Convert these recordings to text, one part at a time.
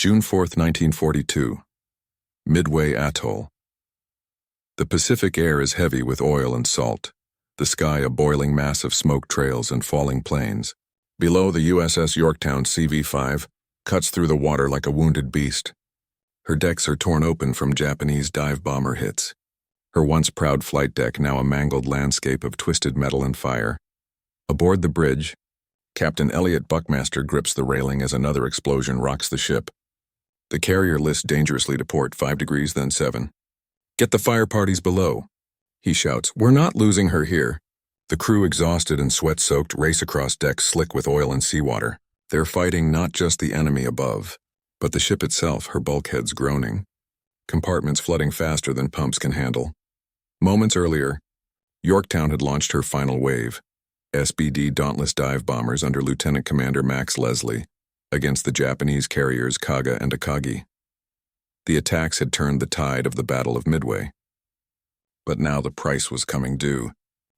June 4, 1942. Midway Atoll. The Pacific air is heavy with oil and salt, the sky a boiling mass of smoke trails and falling planes. Below, the USS Yorktown CV-5 cuts through the water like a wounded beast. Her decks are torn open from Japanese dive bomber hits. Her once proud flight deck now a mangled landscape of twisted metal and fire. Aboard the bridge, Captain Elliot Buckmaster grips the railing as another explosion rocks the ship. The carrier lists dangerously to port, 5 degrees, then 7. "Get the fire parties below," he shouts. "We're not losing her here." The crew, exhausted and sweat-soaked, race across decks slick with oil and seawater. They're fighting not just the enemy above, but the ship itself, her bulkheads groaning. Compartments flooding faster than pumps can handle. Moments earlier, Yorktown had launched her final wave, SBD Dauntless dive bombers under Lieutenant Commander Max Leslie, against the Japanese carriers Kaga and Akagi. The attacks had turned the tide of the Battle of Midway. But now the price was coming due.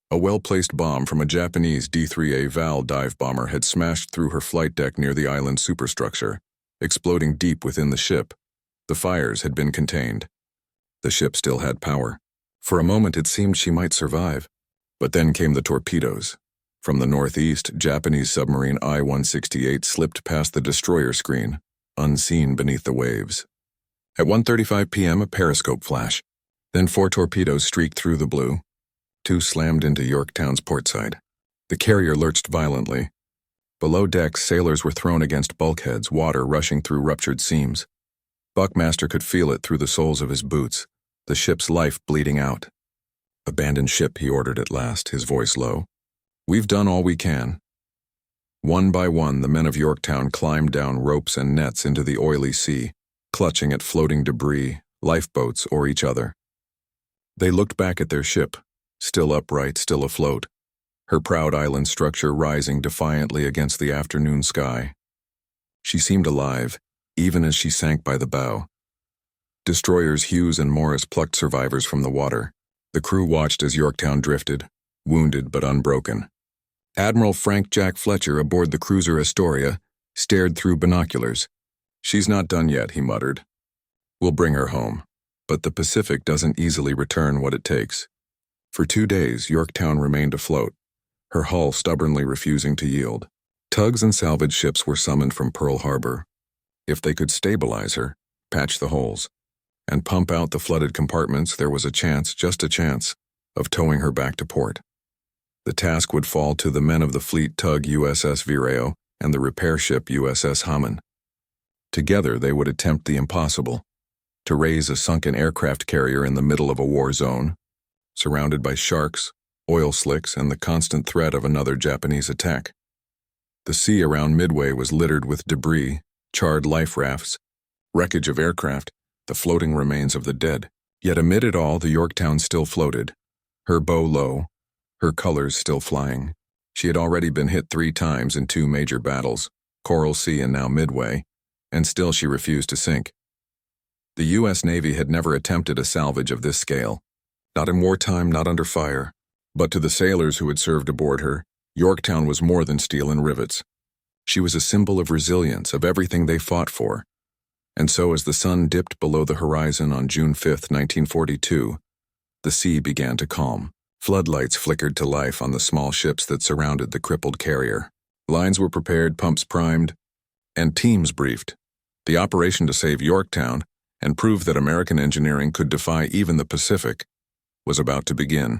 A well-placed bomb from a Japanese D-3A Val dive bomber had smashed through her flight deck near the island superstructure, exploding deep within the ship. The fires had been contained. The ship still had power. For a moment it seemed she might survive. But then came the torpedoes. From the northeast, Japanese submarine I-168 slipped past the destroyer screen, unseen beneath the waves. At 1:35 p.m. a periscope flash. Then 4 torpedoes streaked through the blue. 2 slammed into Yorktown's portside. The carrier lurched violently. Below decks, sailors were thrown against bulkheads, water rushing through ruptured seams. Buckmaster could feel it through the soles of his boots, the ship's life bleeding out. "Abandon ship," he ordered at last, his voice low. "We've done all we can." One by one, the men of Yorktown climbed down ropes and nets into the oily sea, clutching at floating debris, lifeboats, or each other. They looked back at their ship, still upright, still afloat, her proud island structure rising defiantly against the afternoon sky. She seemed alive, even as she sank by the bow. Destroyers Hughes and Morris plucked survivors from the water. The crew watched as Yorktown drifted, wounded but unbroken. Admiral Frank Jack Fletcher aboard the cruiser Astoria stared through binoculars. "She's not done yet," he muttered. "We'll bring her home." But the Pacific doesn't easily return what it takes. For 2 days, Yorktown remained afloat, her hull stubbornly refusing to yield. Tugs and salvage ships were summoned from Pearl Harbor. If they could stabilize her, patch the holes, and pump out the flooded compartments, there was a chance, just a chance, of towing her back to port. The task would fall to the men of the fleet tug USS Vireo and the repair ship USS Hammond. Together they would attempt the impossible, to raise a sunken aircraft carrier in the middle of a war zone, surrounded by sharks, oil slicks, and the constant threat of another Japanese attack. The sea around Midway was littered with debris, charred life rafts, wreckage of aircraft, the floating remains of the dead. Yet amid it all, the Yorktown still floated, her bow low, her colors still flying. She had already been hit 3 times in 2 major battles, Coral Sea and now Midway, and still she refused to sink. The U.S. Navy had never attempted a salvage of this scale, not in wartime, not under fire. But to the sailors who had served aboard her, Yorktown was more than steel and rivets. She was a symbol of resilience, of everything they fought for. And so as the sun dipped below the horizon on June 5, 1942, the sea began to calm. Floodlights flickered to life on the small ships that surrounded the crippled carrier. Lines were prepared, pumps primed, and teams briefed. The operation to save Yorktown and prove that American engineering could defy even the Pacific was about to begin.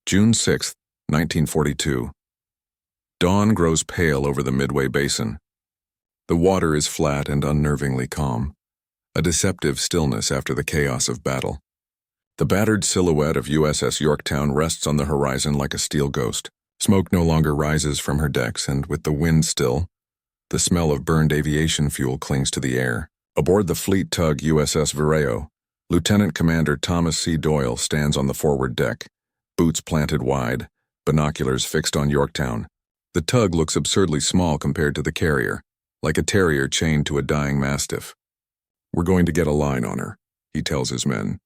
June 6, 1942. Dawn grows pale over the Midway Basin. The water is flat and unnervingly calm, a deceptive stillness after the chaos of battle. The battered silhouette of USS Yorktown rests on the horizon like a steel ghost. Smoke no longer rises from her decks, and with the wind still, the smell of burned aviation fuel clings to the air. Aboard the fleet tug USS Vireo, Lieutenant Commander Thomas C. Doyle stands on the forward deck, boots planted wide, binoculars fixed on Yorktown. The tug looks absurdly small compared to the carrier, like a terrier chained to a dying mastiff. "We're going to get a line on her," he tells his men.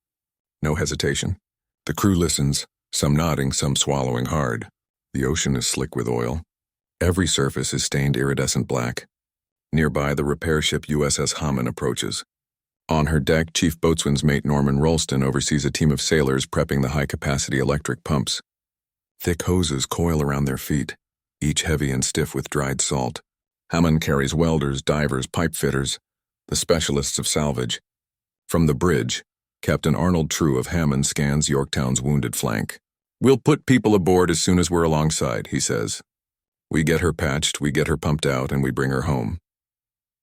No hesitation. The crew listens, some nodding, some swallowing hard. The ocean is slick with oil. Every surface is stained iridescent black. Nearby, the repair ship USS Hammond approaches. On her deck, Chief Boatswain's Mate Norman Rolston oversees a team of sailors prepping the high-capacity electric pumps. Thick hoses coil around their feet, each heavy and stiff with dried salt. Hammond carries welders, divers, pipe fitters, the specialists of Salvage. From the bridge, Captain Arnold True of Hammond scans Yorktown's wounded flank. "We'll put people aboard as soon as we're alongside," he says. "We get her patched, we get her pumped out, and we bring her home."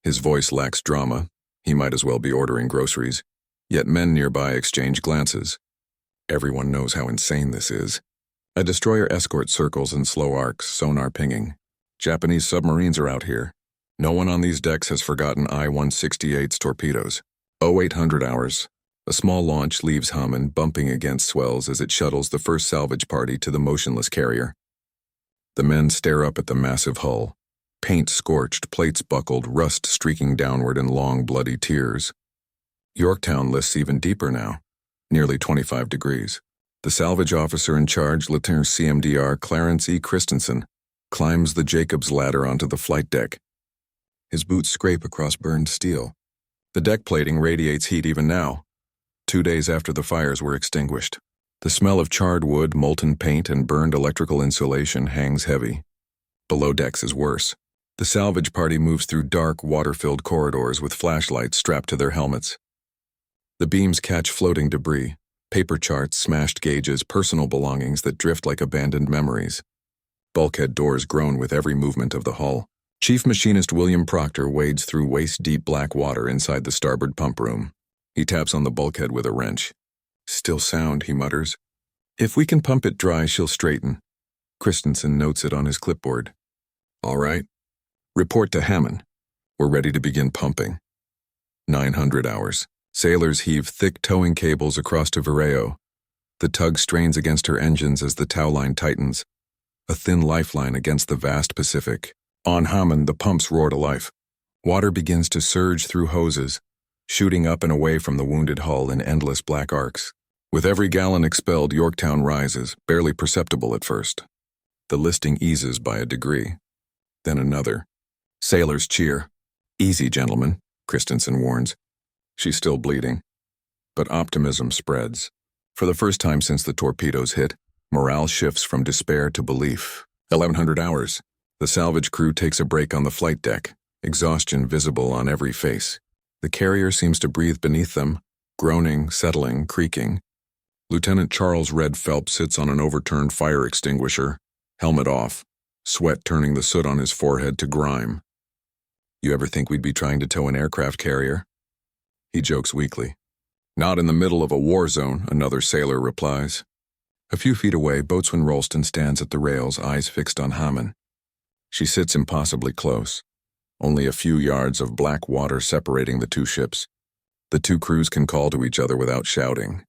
His voice lacks drama. He might as well be ordering groceries. Yet men nearby exchange glances. Everyone knows how insane this is. A destroyer escort circles in slow arcs, sonar pinging. Japanese submarines are out here. No one on these decks has forgotten I-168's torpedoes. 0800 hours. A small launch leaves Hammond, bumping against swells as it shuttles the first salvage party to the motionless carrier. The men stare up at the massive hull. Paint scorched, plates buckled, rust streaking downward in long, bloody tears. Yorktown lists even deeper now, nearly 25 degrees. The salvage officer in charge, Lieutenant CMDR Clarence E. Christensen, climbs the Jacob's ladder onto the flight deck. His boots scrape across burned steel. The deck plating radiates heat even now, 2 days after the fires were extinguished. The smell of charred wood, molten paint, and burned electrical insulation hangs heavy. Below decks is worse. The salvage party moves through dark, water-filled corridors with flashlights strapped to their helmets. The beams catch floating debris, paper charts, smashed gauges, personal belongings that drift like abandoned memories. Bulkhead doors groan with every movement of the hull. Chief Machinist William Proctor wades through waist-deep black water inside the starboard pump room. He taps on the bulkhead with a wrench. "Still sound," he mutters. "If we can pump it dry, she'll straighten." Christensen notes it on his clipboard. "All right. Report to Hammond. We're ready to begin pumping." 900 hours. Sailors heave thick towing cables across to Vireo. The tug strains against her engines as the tow line tightens, a thin lifeline against the vast Pacific. On Hammond, the pumps roar to life. Water begins to surge through hoses, shooting up and away from the wounded hull in endless black arcs. With every gallon expelled, Yorktown rises, barely perceptible at first. The listing eases by a degree. Then another. Sailors cheer. "Easy, gentlemen," Christensen warns. She's still bleeding. But optimism spreads. For the first time since the torpedoes hit, morale shifts from despair to belief. 1100 hours. The salvage crew takes a break on the flight deck, exhaustion visible on every face. The carrier seems to breathe beneath them, groaning, settling, creaking. Lieutenant Charles Red Phelps sits on an overturned fire extinguisher, helmet off, sweat turning the soot on his forehead to grime. "You ever think we'd be trying to tow an aircraft carrier?" He jokes weakly. "Not in the middle of a war zone," another sailor replies. A few feet away, Boatswain Rolston stands at the rails, eyes fixed on Hammond. She sits impossibly close, only a few yards of black water separating the two ships. The two crews can call to each other without shouting.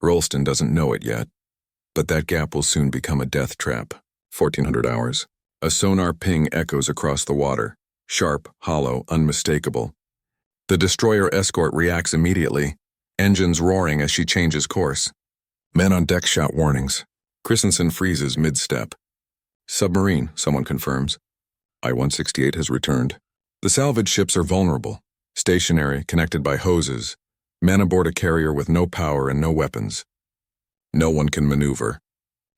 Rolston doesn't know it yet, but that gap will soon become a death trap. 1400 hours. A sonar ping echoes across the water, sharp, hollow, unmistakable. The destroyer escort reacts immediately, engines roaring as she changes course. Men on deck shout warnings. Christensen freezes mid-step. "Submarine," someone confirms. I-168 has returned. The salvage ships are vulnerable, stationary, connected by hoses, men aboard a carrier with no power and no weapons. No one can maneuver.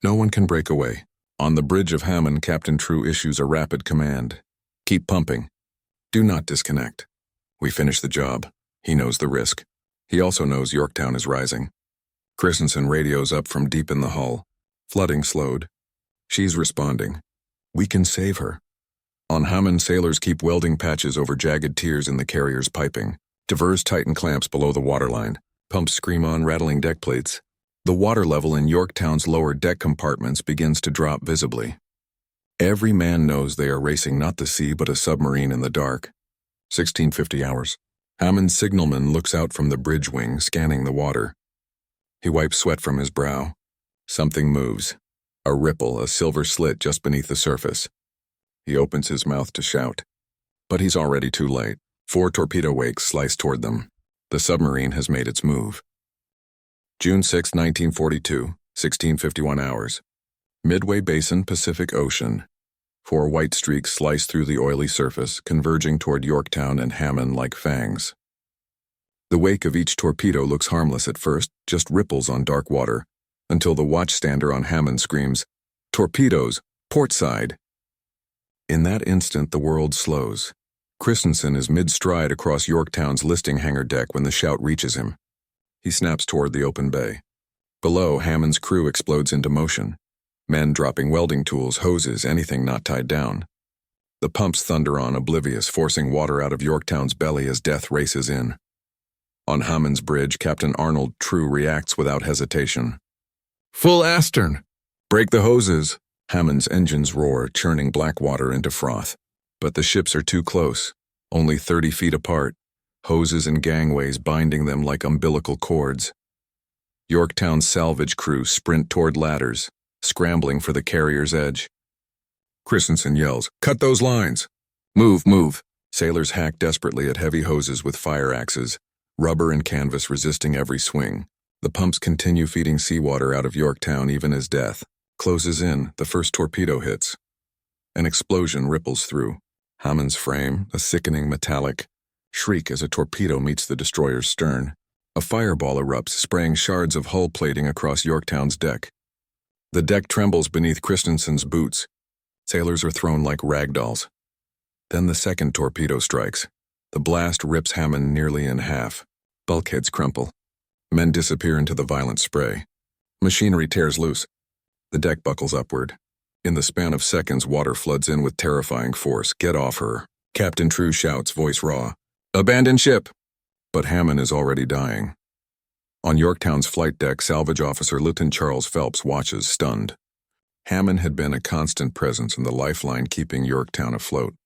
No one can break away. On the bridge of Hammond, Captain True issues a rapid command. "Keep pumping. Do not disconnect." We finish the job. He knows the risk. He also knows Yorktown is rising. Christensen radios up from deep in the hull. Flooding slowed. She's responding. We can save her. On Hammond, sailors keep welding patches over jagged tears in the carrier's piping. Divers tighten clamps below the waterline. Pumps scream on, rattling deck plates. The water level in Yorktown's lower deck compartments begins to drop visibly. Every man knows they are racing not the sea but a submarine in the dark. 1650 hours. Hammond's signalman looks out from the bridge wing, scanning the water. He wipes sweat from his brow. Something moves. A ripple, a silver slit just beneath the surface. He opens his mouth to shout. But he's already too late. 4 torpedo wakes slice toward them. The submarine has made its move. June 6, 1942, 1651 hours. Midway Basin, Pacific Ocean. 4 white streaks slice through the oily surface, converging toward Yorktown and Hammond like fangs. The wake of each torpedo looks harmless at first, just ripples on dark water, until the watchstander on Hammond screams, "Torpedoes! Port side!" In that instant, the world slows. Christensen is mid-stride across Yorktown's listing hangar deck when the shout reaches him. He snaps toward the open bay. Below, Hammond's crew explodes into motion. Men dropping welding tools, hoses, anything not tied down. The pumps thunder on, oblivious, forcing water out of Yorktown's belly as death races in. On Hammond's bridge, Captain Arnold True reacts without hesitation. "Full astern! Break the hoses!" Hammond's engines roar, churning black water into froth. But the ships are too close, only 30 feet apart, hoses and gangways binding them like umbilical cords. Yorktown's salvage crew sprint toward ladders, scrambling for the carrier's edge. Christensen yells, "Cut those lines! Move, move!" Sailors hack desperately at heavy hoses with fire axes, rubber and canvas resisting every swing. The pumps continue feeding seawater out of Yorktown even as death closes in. The first torpedo hits. An explosion ripples through Hammond's frame, a sickening metallic shriek as a torpedo meets the destroyer's stern. A fireball erupts, spraying shards of hull plating across Yorktown's deck. The deck trembles beneath Christensen's boots. Sailors are thrown like ragdolls. Then the second torpedo strikes. The blast rips Hammond nearly in half. Bulkheads crumple. Men disappear into the violent spray. Machinery tears loose. The deck buckles upward. In the span of seconds, water floods in with terrifying force. "Get off her!" Captain True shouts, voice raw. "Abandon ship!" But Hammond is already dying. On Yorktown's flight deck, salvage officer Lieutenant Charles Phelps watches, stunned. Hammond had been a constant presence in the lifeline keeping Yorktown afloat.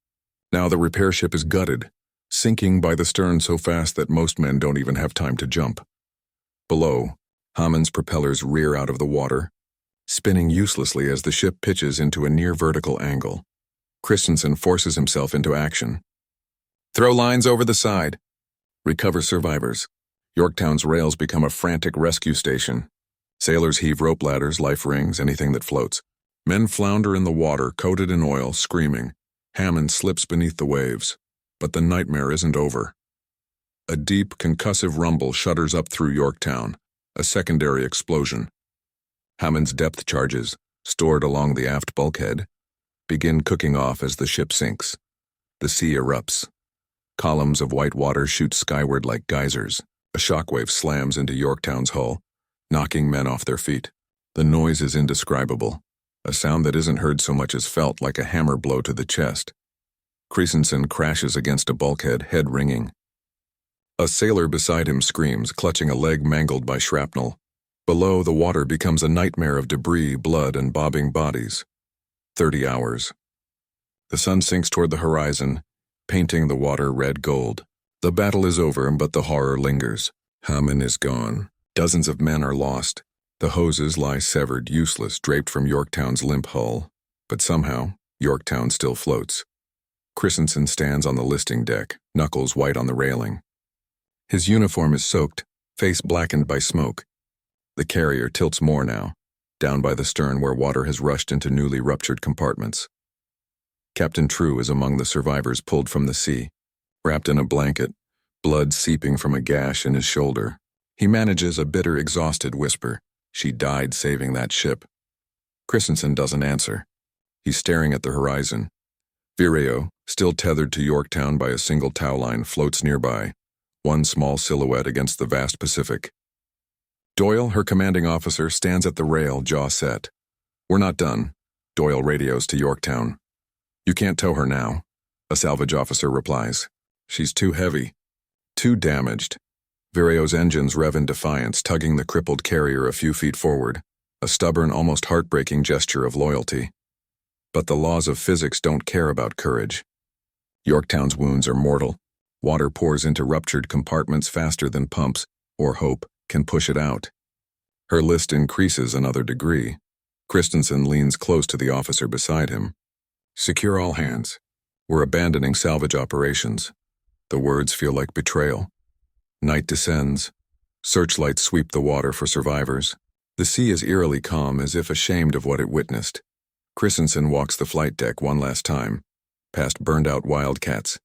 Now the repair ship is gutted, sinking by the stern so fast that most men don't even have time to jump. Below, Hammond's propellers rear out of the water, spinning uselessly as the ship pitches into a near-vertical angle. Christensen forces himself into action. "Throw lines over the side. Recover survivors." Yorktown's rails become a frantic rescue station. Sailors heave rope ladders, life rings, anything that floats. Men flounder in the water, coated in oil, screaming. Hammond slips beneath the waves. But the nightmare isn't over. A deep, concussive rumble shudders up through Yorktown, a secondary explosion. Hammond's depth charges, stored along the aft bulkhead, begin cooking off as the ship sinks. The sea erupts. Columns of white water shoot skyward like geysers. A shockwave slams into Yorktown's hull, knocking men off their feet. The noise is indescribable, a sound that isn't heard so much as felt, like a hammer blow to the chest. Christensen crashes against a bulkhead, head ringing. A sailor beside him screams, clutching a leg mangled by shrapnel. Below, the water becomes a nightmare of debris, blood, and bobbing bodies. 30 hours. The sun sinks toward the horizon, painting the water red gold. The battle is over, but the horror lingers. Hammond is gone. Dozens of men are lost. The hoses lie severed, useless, draped from Yorktown's limp hull. But somehow, Yorktown still floats. Christensen stands on the listing deck, knuckles white on the railing. His uniform is soaked, face blackened by smoke. The carrier tilts more now, down by the stern where water has rushed into newly ruptured compartments. Captain True is among the survivors pulled from the sea, wrapped in a blanket, blood seeping from a gash in his shoulder. He manages a bitter, exhausted whisper. "She died saving that ship." Christensen doesn't answer. He's staring at the horizon. Vireo, still tethered to Yorktown by a single tow line, floats nearby, one small silhouette against the vast Pacific. Doyle, her commanding officer, stands at the rail, jaw set. "We're not done," Doyle radios to Yorktown. "You can't tow her now," a salvage officer replies. "She's too heavy, too damaged." Vireo's engines rev in defiance, tugging the crippled carrier a few feet forward, a stubborn, almost heartbreaking gesture of loyalty. But the laws of physics don't care about courage. Yorktown's wounds are mortal. Water pours into ruptured compartments faster than pumps, or hope, can push it out. Her list increases another degree. Christensen leans close to the officer beside him. "Secure all hands. We're abandoning salvage operations." The words feel like betrayal. Night descends. Searchlights sweep the water for survivors. The sea is eerily calm, as if ashamed of what it witnessed. Christensen walks the flight deck one last time, past burned-out Wildcats,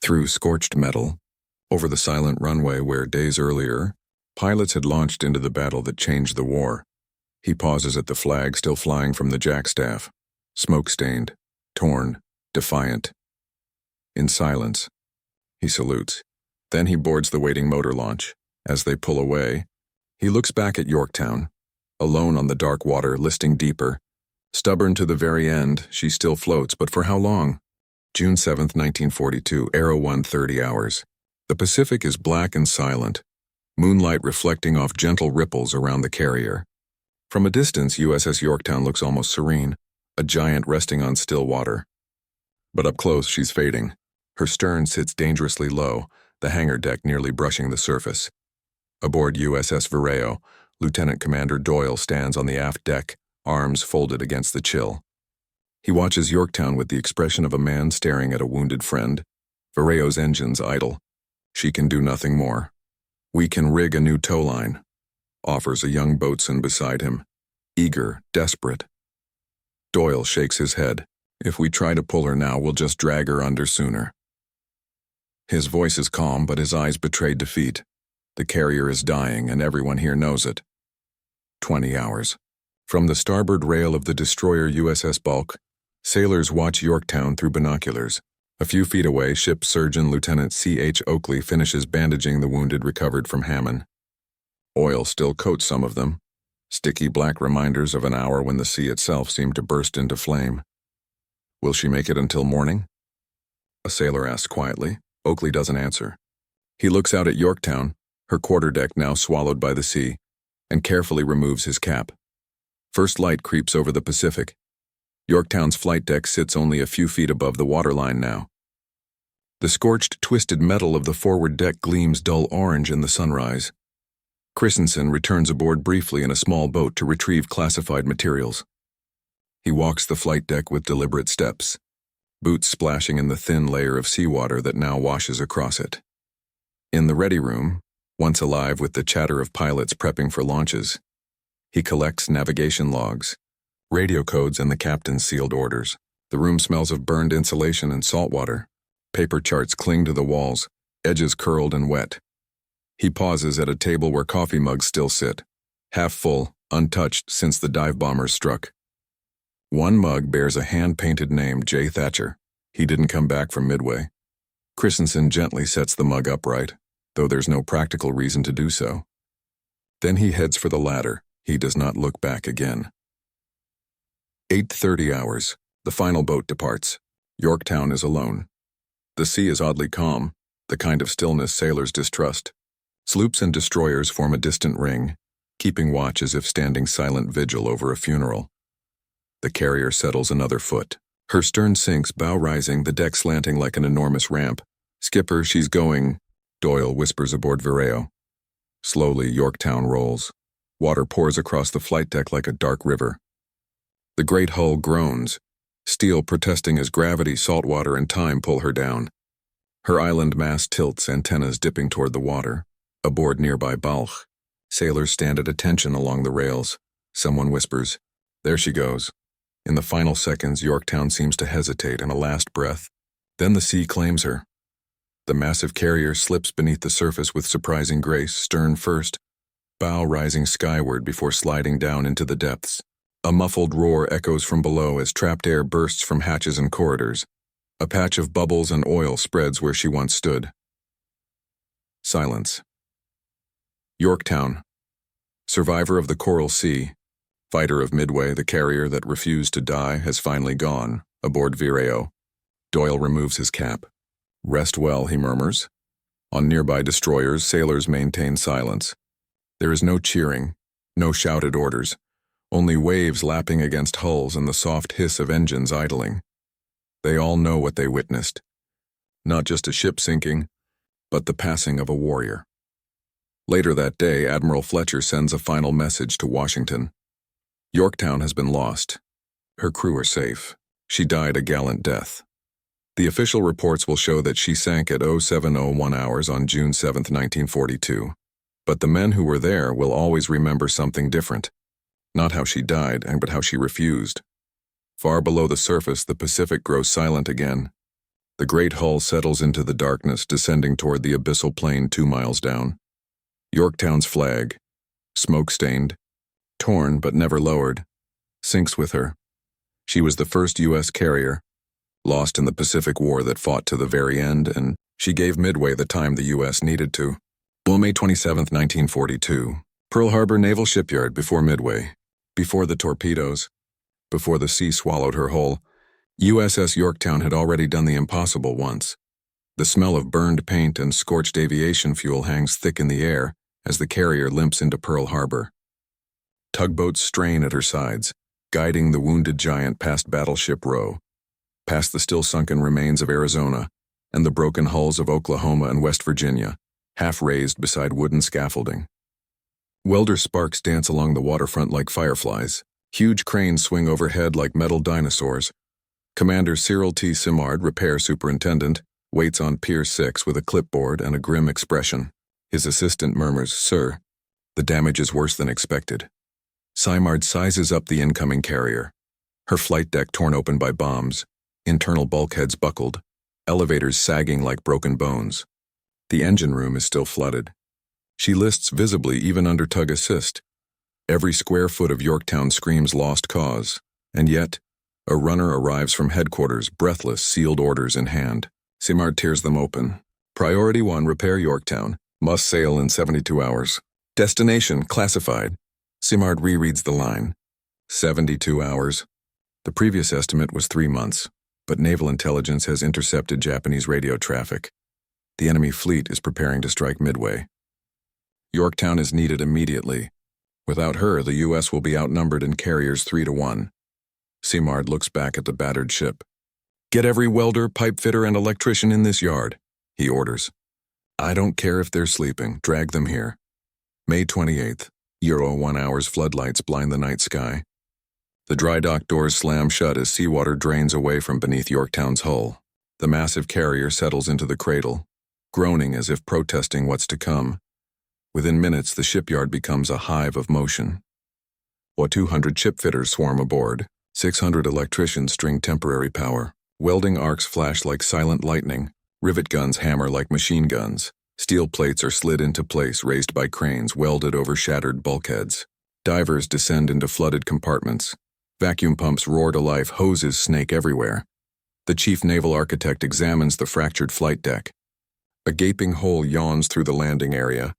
through scorched metal, over the silent runway where, days earlier, pilots had launched into the battle that changed the war. He pauses at the flag still flying from the jackstaff, smoke-stained, torn, defiant. In silence, he salutes. Then he boards the waiting motor launch. As they pull away, he looks back at Yorktown, alone on the dark water, listing deeper. Stubborn to the very end, she still floats, but for how long? June 7, 1942, Arrow 1:30 hours. The Pacific is black and silent, moonlight reflecting off gentle ripples around the carrier. From a distance, USS Yorktown looks almost serene, a giant resting on still water. But up close, she's fading. Her stern sits dangerously low, the hangar deck nearly brushing the surface. Aboard USS Vireo, Lieutenant Commander Doyle stands on the aft deck, arms folded against the chill. He watches Yorktown with the expression of a man staring at a wounded friend. Vireo's engines idle. She can do nothing more. "We can rig a new tow line," offers a young boatswain beside him, eager, desperate. Doyle shakes his head. "If we try to pull her now, we'll just drag her under sooner." His voice is calm, but his eyes betray defeat. The carrier is dying, and everyone here knows it. 20 hours. From the starboard rail of the destroyer USS Bulk, sailors watch Yorktown through binoculars. A few feet away, ship surgeon Lieutenant C.H. Oakley finishes bandaging the wounded recovered from Hammond. Oil still coats some of them, sticky black reminders of an hour when the sea itself seemed to burst into flame. "Will she make it until morning?" A sailor asks quietly. Oakley doesn't answer. He looks out at Yorktown, her quarterdeck now swallowed by the sea, and carefully removes his cap. First light creeps over the Pacific. Yorktown's flight deck sits only a few feet above the waterline now. The scorched, twisted metal of the forward deck gleams dull orange in the sunrise. Christensen returns aboard briefly in a small boat to retrieve classified materials. He walks the flight deck with deliberate steps, boots splashing in the thin layer of seawater that now washes across it. In the ready room, once alive with the chatter of pilots prepping for launches, he collects navigation logs, radio codes, and the captain's sealed orders. The room smells of burned insulation and salt water. Paper charts cling to the walls, edges curled and wet. He pauses at a table where coffee mugs still sit, half full, untouched since the dive bombers struck. One mug bears a hand-painted name, J. Thatcher. He didn't come back from Midway. Christensen gently sets the mug upright, though there's no practical reason to do so. Then he heads for the ladder. He does not look back again. 8:30 hours. The final boat departs. Yorktown is alone. The sea is oddly calm, the kind of stillness sailors distrust. Sloops and destroyers form a distant ring, keeping watch as if standing silent vigil over a funeral. The carrier settles another foot. Her stern sinks, bow rising, the deck slanting like an enormous ramp. "Skipper, she's going," Doyle whispers aboard Vireo. Slowly, Yorktown rolls. Water pours across the flight deck like a dark river. The great hull groans, steel protesting as gravity, salt water, and time pull her down. Her island mast tilts, antennas dipping toward the water. Aboard nearby Balch, sailors stand at attention along the rails. Someone whispers, "There she goes." In the final seconds, Yorktown seems to hesitate in a last breath. Then the sea claims her. The massive carrier slips beneath the surface with surprising grace, stern first, bow rising skyward before sliding down into the depths. A muffled roar echoes from below as trapped air bursts from hatches and corridors. A patch of bubbles and oil spreads where she once stood. Silence. Yorktown, survivor of the Coral Sea, fighter of Midway, the carrier that refused to die, has finally gone, aboard Vireo. Doyle removes his cap. "Rest well," he murmurs. On nearby destroyers, sailors maintain silence. There is no cheering, no shouted orders, only waves lapping against hulls and the soft hiss of engines idling. They all know what they witnessed. Not just a ship sinking, but the passing of a warrior. Later that day, Admiral Fletcher sends a final message to Washington. Yorktown has been lost. Her crew are safe. She died a gallant death. The official reports will show that she sank at 07:01 hours on June 7, 1942. But the men who were there will always remember something different. Not how she died, but how she refused. Far below the surface, the Pacific grows silent again. The great hull settles into the darkness, descending toward the abyssal plain 2 miles down. Yorktown's flag, smoke-stained, torn but never lowered, sinks with her. She was the first U.S. carrier, lost in the Pacific War that fought to the very end, and she gave Midway the time the U.S. needed to. May 27, 1942. Pearl Harbor Naval Shipyard before Midway. Before the torpedoes, before the sea swallowed her whole, USS Yorktown had already done the impossible once. The smell of burned paint and scorched aviation fuel hangs thick in the air as the carrier limps into Pearl Harbor. Tugboats strain at her sides, guiding the wounded giant past Battleship Row, past the still sunken remains of Arizona, and the broken hulls of Oklahoma and West Virginia, half raised beside wooden scaffolding. Welder sparks dance along the waterfront like fireflies. Huge cranes swing overhead like metal dinosaurs. Commander Cyril T. Simard, repair superintendent, waits on Pier 6 with a clipboard and a grim expression. His assistant murmurs, "Sir, the damage is worse than expected." Simard sizes up the incoming carrier. Her flight deck torn open by bombs, internal bulkheads buckled, elevators sagging like broken bones. The engine room is still flooded. She lists visibly even under tug assist. Every square foot of Yorktown screams lost cause, and yet, a runner arrives from headquarters, breathless, sealed orders in hand. Simard tears them open. Priority 1, repair Yorktown. Must sail in 72 hours. Destination, classified. Simard rereads the line. 72 hours. The previous estimate was 3 months, but naval intelligence has intercepted Japanese radio traffic. The enemy fleet is preparing to strike Midway. Yorktown is needed immediately. Without her, the U.S. will be outnumbered in carriers 3-1. Simard looks back at the battered ship. "Get every welder, pipe fitter, and electrician in this yard," he orders. "I don't care if they're sleeping. Drag them here." May 28th. 1 hours floodlights blind the night sky. The dry dock doors slam shut as seawater drains away from beneath Yorktown's hull. The massive carrier settles into the cradle, groaning as if protesting what's to come. Within minutes, the shipyard becomes a hive of motion. 200 shipfitters swarm aboard. 600 electricians string temporary power. Welding arcs flash like silent lightning. Rivet guns hammer like machine guns. Steel plates are slid into place, raised by cranes welded over shattered bulkheads. Divers descend into flooded compartments. Vacuum pumps roar to life, hoses snake everywhere. The chief naval architect examines the fractured flight deck. A gaping hole yawns through the landing area.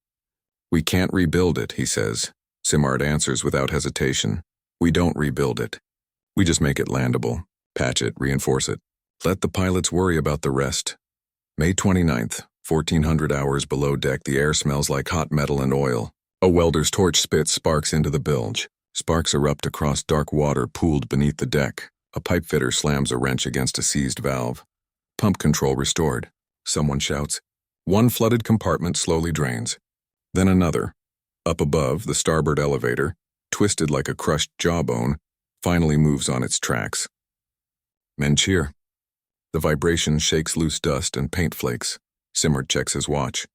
"We can't rebuild it," he says. Simard answers without hesitation. "We don't rebuild it. We just make it landable. Patch it, reinforce it. Let the pilots worry about the rest." May 29th, 1400 hours below deck, the air smells like hot metal and oil. A welder's torch spits sparks into the bilge. Sparks erupt across dark water pooled beneath the deck. A pipe fitter slams a wrench against a seized valve. Pump control restored. Someone shouts. One flooded compartment slowly drains. Then another. Up above, the starboard elevator, twisted like a crushed jawbone, finally moves on its tracks. Men cheer. The vibration shakes loose dust and paint flakes. Simard checks his watch.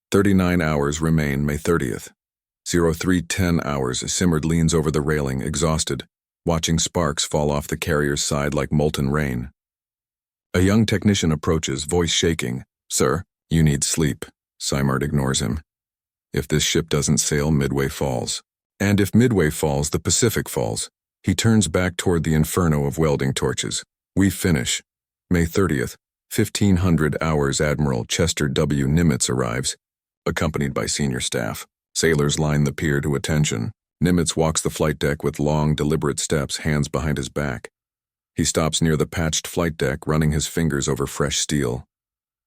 39 hours remain, May 30th. 03:10 hours, Simard leans over the railing, exhausted, watching sparks fall off the carrier's side like molten rain. A young technician approaches, voice shaking. "Sir, you need sleep." Simard ignores him. If this ship doesn't sail, Midway falls. And if Midway falls, the Pacific falls. He turns back toward the inferno of welding torches. We finish. May 30th, 1500 hours, Admiral Chester W. Nimitz arrives, accompanied by senior staff. Sailors line the pier to attention. Nimitz walks the flight deck with long, deliberate steps, hands behind his back. He stops near the patched flight deck, running his fingers over fresh steel.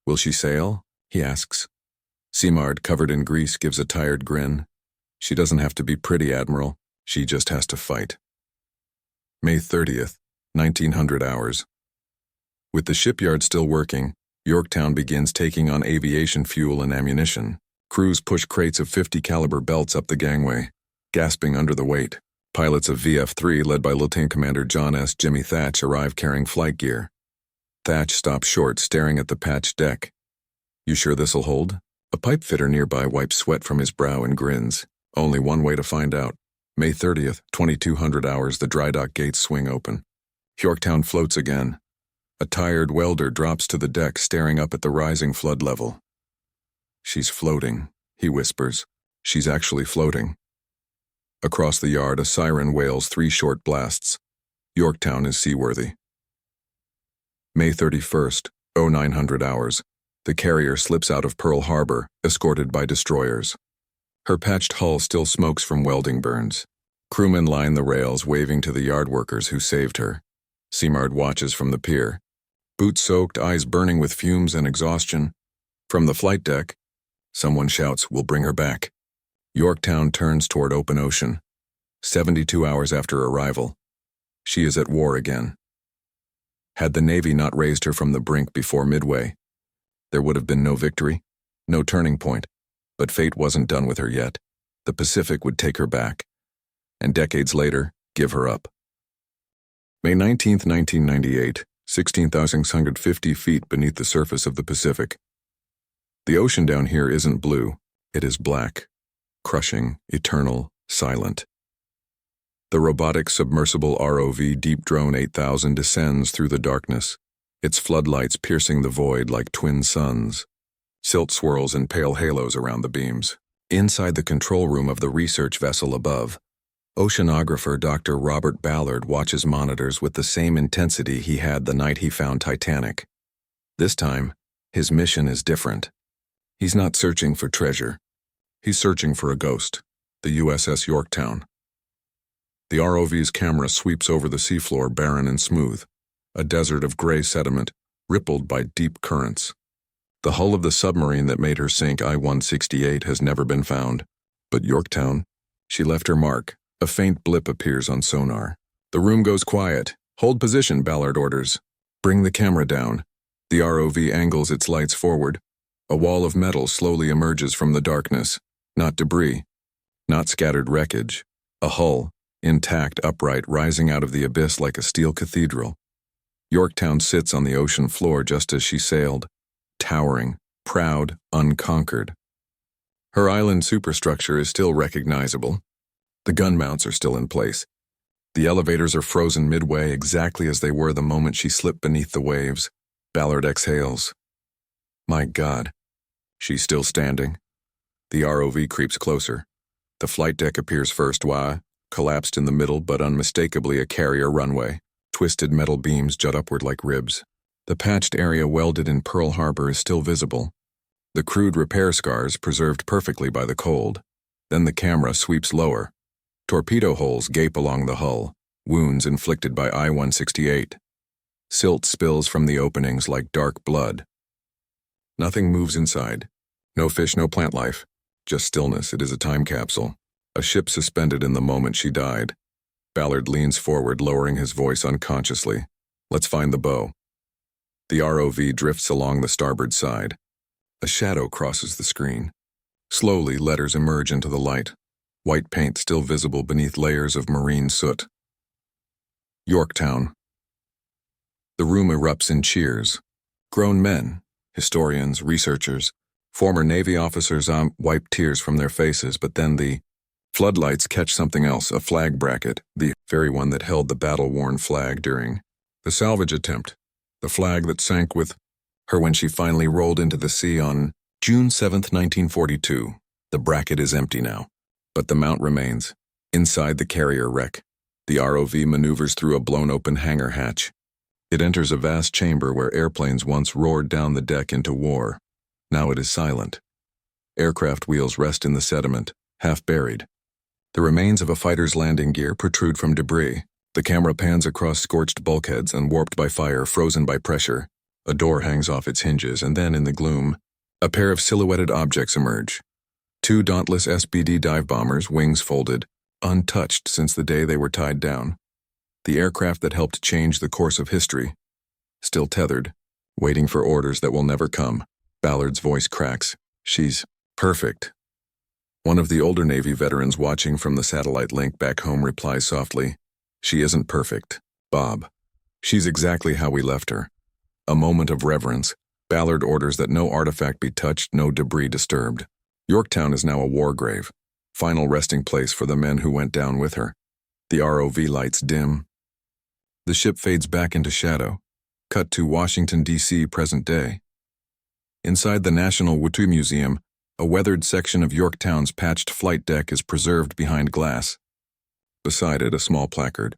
"Will she sail?" he asks. Simard, covered in grease, gives a tired grin. "She doesn't have to be pretty, Admiral. She just has to fight." May 30th, 1900 hours. With the shipyard still working, Yorktown begins taking on aviation fuel and ammunition. Crews push crates of .50 caliber belts up the gangway, gasping under the weight. Pilots of VF-3, led by Lieutenant Commander John S. Jimmy Thatch, arrive carrying flight gear. Thatch stops short, staring at the patched deck. "You sure this'll hold?" A pipe fitter nearby wipes sweat from his brow and grins. Only one way to find out. May 30th, 2200 hours, the dry dock gates swing open. Yorktown floats again. A tired welder drops to the deck, staring up at the rising flood level. She's floating, he whispers. She's actually floating. Across the yard, a siren wails 3 short blasts. Yorktown is seaworthy. May 31st, 0900 hours. The carrier slips out of Pearl Harbor, escorted by destroyers. Her patched hull still smokes from welding burns. Crewmen line the rails, waving to the yard workers who saved her. Simard watches from the pier. Boots soaked, eyes burning with fumes and exhaustion. From the flight deck, someone shouts, "We'll bring her back." Yorktown turns toward open ocean. 72 hours after arrival, she is at war again. Had the Navy not raised her from the brink before Midway, there would have been no victory, no turning point. But fate wasn't done with her yet. The Pacific would take her back, and decades later, give her up. May 19th, 1998, 16,650 feet beneath the surface of the Pacific. The ocean down here isn't blue, it is black, crushing, eternal, silent. The robotic submersible ROV Deep Drone 8000 descends through the darkness, its floodlights piercing the void like twin suns. Silt swirls in pale halos around the beams. Inside the control room of the research vessel above, oceanographer Dr. Robert Ballard watches monitors with the same intensity he had the night he found Titanic. This time, his mission is different. He's not searching for treasure. He's searching for a ghost, the USS Yorktown. The ROV's camera sweeps over the seafloor, barren and smooth, a desert of gray sediment, rippled by deep currents. The hull of the submarine that made her sink I-168 has never been found. But Yorktown, she left her mark. A faint blip appears on sonar. The room goes quiet. "Hold position," Ballard orders. "Bring the camera down." The ROV angles its lights forward. A wall of metal slowly emerges from the darkness. Not debris, not scattered wreckage. A hull, intact, upright, rising out of the abyss like a steel cathedral. Yorktown sits on the ocean floor just as she sailed. Towering, proud, unconquered. Her island superstructure is still recognizable. The gun mounts are still in place. The elevators are frozen midway, exactly as they were the moment she slipped beneath the waves. Ballard exhales. My God. She's still standing. The ROV creeps closer. The flight deck appears first, collapsed in the middle but unmistakably a carrier runway. Twisted metal beams jut upward like ribs. The patched area welded in Pearl Harbor is still visible. The crude repair scars preserved perfectly by the cold. Then the camera sweeps lower. Torpedo holes gape along the hull, wounds inflicted by I-168. Silt spills from the openings like dark blood. Nothing moves inside. No fish, no plant life. Just stillness. It is a time capsule. A ship suspended in the moment she died. Ballard leans forward, lowering his voice unconsciously. Let's find the bow. The ROV drifts along the starboard side. A shadow crosses the screen. Slowly, letters emerge into the light. White paint still visible beneath layers of marine soot. Yorktown. The room erupts in cheers. Grown men, historians, researchers, former Navy officers wipe tears from their faces, but then the floodlights catch something else, a flag bracket, the very one that held the battle-worn flag during the salvage attempt. The flag that sank with her when she finally rolled into the sea on June 7th, 1942. The bracket is empty now, but the mount remains. Inside the carrier wreck, the ROV maneuvers through a blown-open hangar hatch. It enters a vast chamber where airplanes once roared down the deck into war. Now it is silent. Aircraft wheels rest in the sediment, half buried. The remains of a fighter's landing gear protrude from debris. The camera pans across scorched bulkheads and warped by fire, frozen by pressure. A door hangs off its hinges, and then in the gloom, a pair of silhouetted objects emerge. 2 dauntless SBD dive bombers, wings folded, untouched since the day they were tied down. The aircraft that helped change the course of history. Still tethered, waiting for orders that will never come. Ballard's voice cracks. She's perfect. One of the older Navy veterans watching from the satellite link back home replies softly, "She isn't perfect, Bob. She's exactly how we left her." A moment of reverence. Ballard orders that no artifact be touched, no debris disturbed. Yorktown is now a war grave, final resting place for the men who went down with her. The ROV lights dim. The ship fades back into shadow. Cut to Washington, D.C., present day. Inside the National WWII Museum, a weathered section of Yorktown's patched flight deck is preserved behind glass. Beside it, a small placard.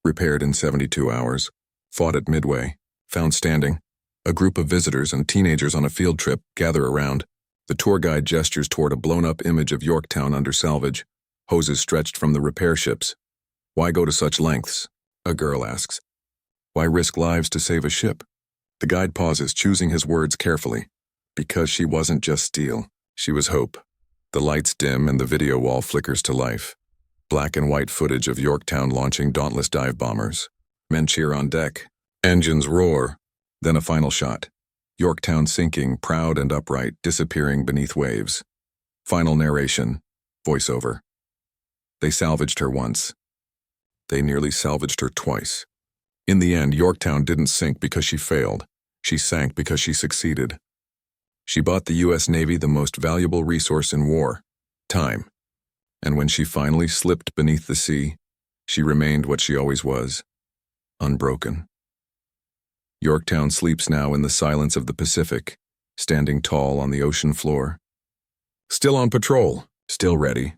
Repaired in 72 hours. Fought at Midway. Found standing. A group of visitors and teenagers on a field trip gather around. The tour guide gestures toward a blown-up image of Yorktown under salvage. Hoses stretched from the repair ships. Why go to such lengths? A girl asks. Why risk lives to save a ship? The guide pauses, choosing his words carefully. Because she wasn't just steel. She was hope. The lights dim and the video wall flickers to life. Black and white footage of Yorktown launching dauntless dive bombers. Men cheer on deck. Engines roar. Then a final shot. Yorktown sinking, proud and upright, disappearing beneath waves. Final narration. Voiceover. They salvaged her once. They nearly salvaged her twice. In the end, Yorktown didn't sink because she failed. She sank because she succeeded. She bought the U.S. Navy the most valuable resource in war, time. And when she finally slipped beneath the sea, she remained what she always was, unbroken. Yorktown sleeps now in the silence of the Pacific, standing tall on the ocean floor. Still on patrol, still ready,